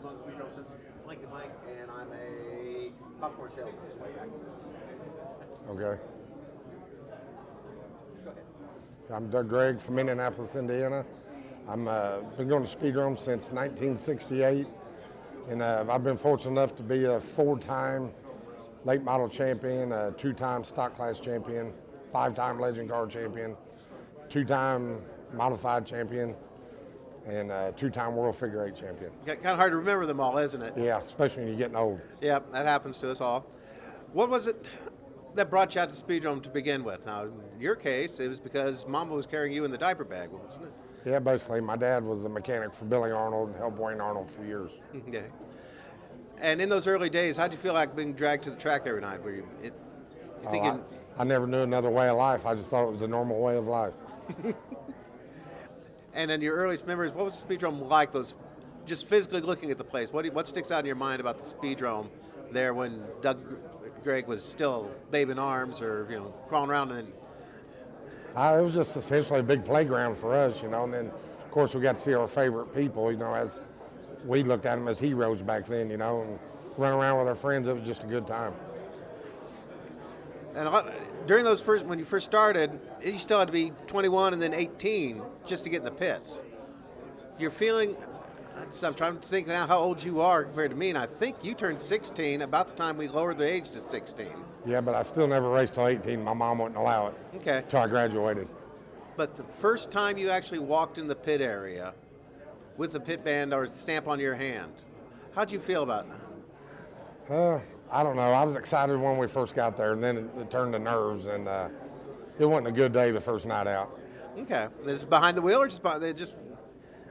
I've known Speedrome since blank, and I'm a popcorn salesman way back. Okay. Go ahead. I'm Doug Greig from Indianapolis, Indiana. I'm been going to Speedrome since 1968, and I've been fortunate enough to be a 4-time late model champion, a 2-time stock class champion, 5-time legend car champion, 2-time modified champion, and 2-time world figure 8 champion. Kind of hard to remember them all, isn't it? Yeah, especially when you're getting old. Yeah, that happens to us all. What was it that brought you out to Speedrome to begin with? Now, in your case, it was because Mama was carrying you in the diaper bag, wasn't it? Yeah, basically, my dad was a mechanic for Billy Arnold and helped Wayne Arnold for years. Okay. And in those early days, how'd you feel like being dragged to the track every night? Were you thinking? I never knew another way of life. I just thought it was the normal way of life. And in your earliest memories, what was the Speedrome like? Those, just physically looking at the place. What sticks out in your mind about the Speedrome there when Doug Greig was still babe in arms, or crawling around and? It was just essentially a big playground for us, and then, of course, we got to see our favorite people, as we looked at them as heroes back then, and run around with our friends. It was just a good time. And during those when you first started, you still had to be 21 and then 18 just to get in the pits. You're feeling, I'm trying to think now how old you are compared to me, and I think you turned 16 about the time we lowered the age to 16. Yeah, but I still never raced till 18. My mom wouldn't allow it. Okay. Until I graduated. But the first time you actually walked in the pit area with the pit band or stamp on your hand, how'd you feel about that? I don't know. I was excited when we first got there, and then it turned to nerves, and it wasn't a good day the first night out. Okay. This is behind the wheel or just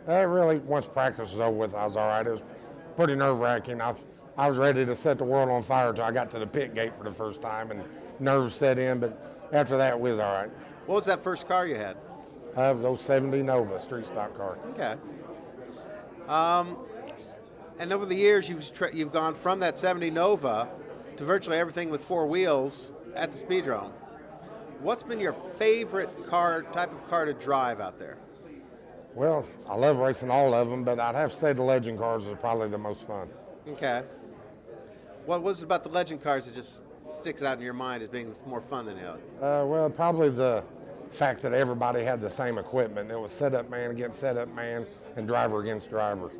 Really, once practice was over with, I was all right. It was pretty nerve-wracking. I was ready to set the world on fire until I got to the pit gate for the first time, and nerves set in, but after that, we was all right. What was that first car you had? It was 70 Nova, street stock car. Okay. And over the years, you've gone from that 70 Nova to virtually everything with 4 wheels at the Speedrome. What's been your favorite type of car to drive out there? Well, I love racing all of them, but I'd have to say the legend cars are probably the most fun. Okay. What was it about the legend cars that just sticks out in your mind as being more fun than the other? Well, probably the fact that everybody had the same equipment. It was setup man against setup man and driver against driver.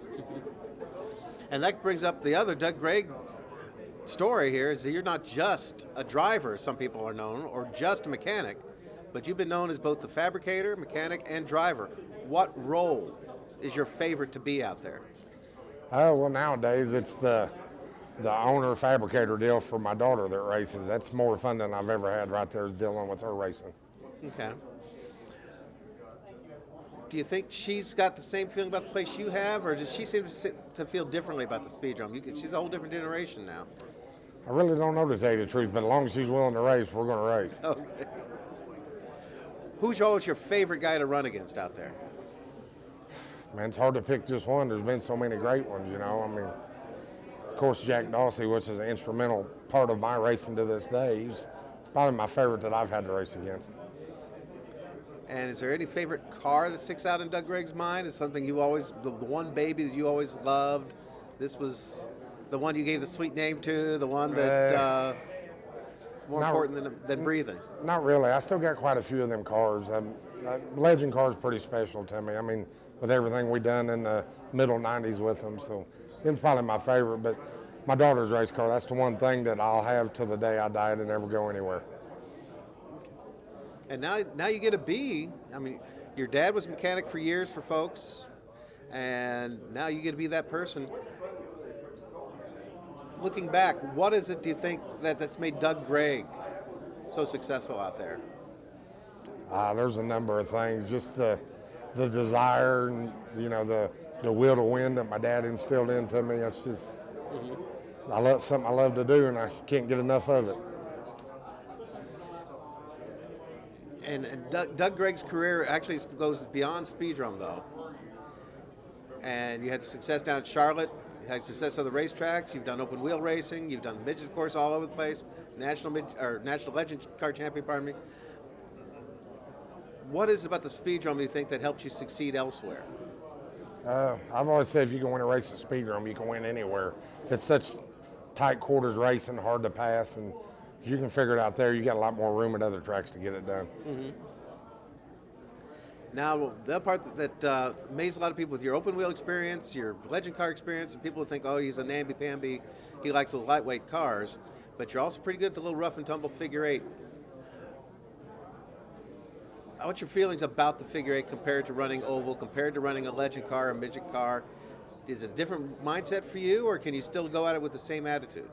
And that brings up the other Doug Greig story here, is that you're not just a driver, as some people are known, or just a mechanic, but you've been known as both the fabricator, mechanic, and driver. What role is your favorite to be out there? Oh, well, nowadays it's the owner fabricator deal for my daughter that races. That's more fun than I've ever had right there, dealing with her racing. Okay. Do you think she's got the same feeling about the place you have, or does she seem to feel differently about the Speedrome? She's a whole different generation now. I really don't know, to tell you the truth, but as long as she's willing to race, we're going to race. Okay. Who's always your favorite guy to run against out there? Man, it's hard to pick just one. There's been so many great ones, I mean, of course, Jack Dawsey, which is an instrumental part of my racing to this day. He's probably my favorite that I've had to race against. And is there any favorite car that sticks out in Doug Greig's mind? Is something the one baby that you always loved? This was the one you gave the sweet name to, the one that more important than breathing? Not really. I still got quite a few of them cars. Legend cars pretty special to me. I mean, with everything we done in the middle 90s with them, so it's probably my favorite. But my daughter's race car, that's the one thing that I'll have till the day I die and never go anywhere. And now you get a B. I mean, your dad was a mechanic for years for folks, and now you get to be that person. Looking back, what is it, do you think, that's made Doug Greig so successful out there? There's a number of things. Just the desire and, the will to win that my dad instilled into me. It's just, something I love to do, and I can't get enough of it. And Doug Greig's career actually goes beyond Speedrome, though. And you had success down at Charlotte, you had success on the racetracks, you've done open wheel racing, you've done midget, of course, all over the place, national legend car champion, pardon me. What is it about the Speedrome, do you think, that helped you succeed elsewhere? I've always said if you can win a race at Speedrome, you can win anywhere. It's such tight quarters racing, hard to pass, and if you can figure it out there, you got a lot more room at other tracks to get it done. Now, the part that amazes a lot of people with your open wheel experience, your legend car experience, and people think, oh, he's a namby-pamby, he likes the lightweight cars, but you're also pretty good at the little rough and tumble figure eight. What's your feelings about the figure eight compared to running oval, compared to running a legend car, a midget car? Is it a different mindset for you, or can you still go at it with the same attitude?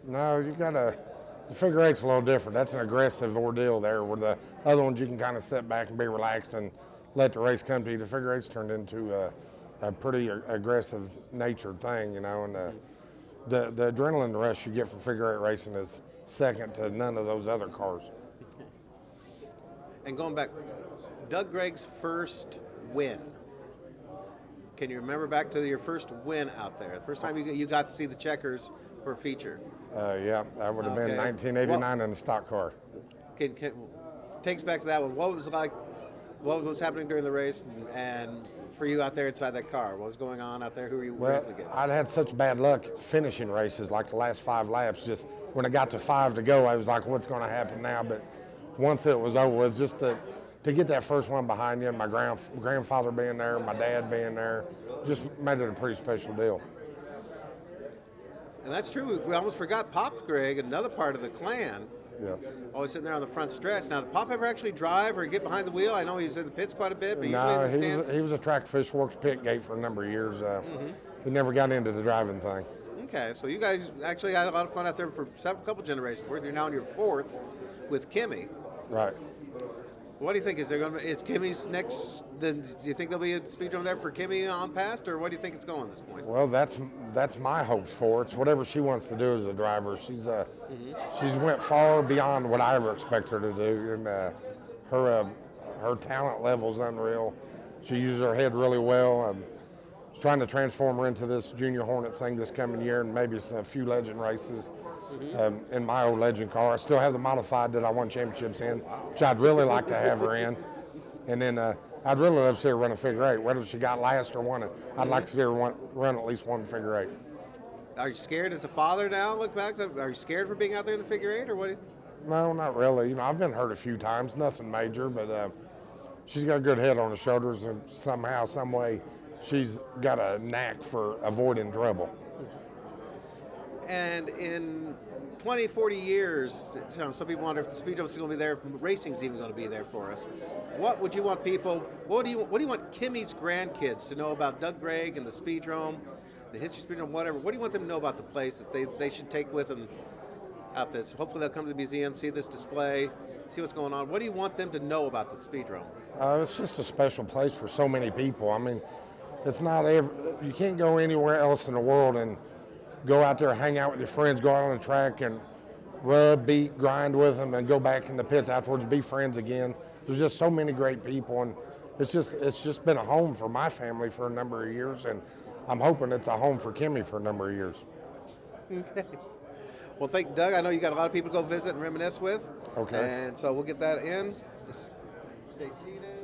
No, the figure eight's a little different. That's an aggressive ordeal there, where the other ones you can kind of sit back and be relaxed and let the race come to you. The figure eight's turned into a pretty aggressive natured thing, and the adrenaline rush you get from figure eight racing is second to none of those other cars. And going back, Doug Greig's first win. Can you remember back to your first win out there? The first time you got to see the checkers for a feature? Yeah, that would have been 1989 in a stock car. Take us back to that one. What was it like? What was happening during the race, and for you out there inside that car? What was going on out there? Who were you racing against? I'd had such bad luck finishing races, like the last 5 laps. Just when I got to 5 to go, I was like, what's going to happen now? But once it was over, it was just to get that first one behind you, my grandfather being there, my dad being there, just made it a pretty special deal. And that's true. We almost forgot Pop Greig, another part of the clan. Yeah. Always sitting there on the front stretch. Now, did Pop ever actually drive or get behind the wheel? I know he's in the pits quite a bit, but usually in the stands. He was a track fish, worked pit gate for a number of years. He never got into the driving thing. Okay, so you guys actually had a lot of fun out there for couple generations worth. You're now in your 4th with Kimmy. Right. What do you think? Is Kimmy's next? Then do you think there'll be a Speedrome there for Kimmy on past, or what do you think it's going at this point? Well, that's my hopes for it. It's whatever she wants to do as a driver. She's went far beyond what I ever expect her to do, and her talent level's unreal. She uses her head really well. Trying to transform her into this Junior Hornet thing this coming year, and maybe a few legend races. In my old legend car. I still have the modified that I won championships in, which I'd really like to have her in. And then I'd really love to see her run a figure eight, whether she got last or won it. I'd like to see her run at least one figure eight. Are you scared as a father now? Look back, are you scared for being out there in the figure eight, or what? No, not really. I've been hurt a few times, nothing major, but she's got a good head on her shoulders, and somehow, some way, she's got a knack for avoiding trouble. And in 20, 40 years, some people wonder if the Speedrome's going to be there, if racing's even going to be there for us. What would you want people, what do you want Kimmy's grandkids to know about Doug Greig and the Speedrome, the history of Speedrome, whatever? What do you want them to know about the place that they should take with them out there? So hopefully they'll come to the museum, see this display, see what's going on. What do you want them to know about the Speedrome? It's just a special place for so many people. I mean, it's not you can't go anywhere else in the world and go out there, hang out with your friends, go out on the track and rub, beat, grind with them, and go back in the pits afterwards, be friends again. There's just so many great people, and it's just been a home for my family for a number of years, and I'm hoping it's a home for Kimmy for a number of years. Okay. Well, thank you, Doug. I know you got a lot of people to go visit and reminisce with. Okay. And so we'll get that in. Just stay seated.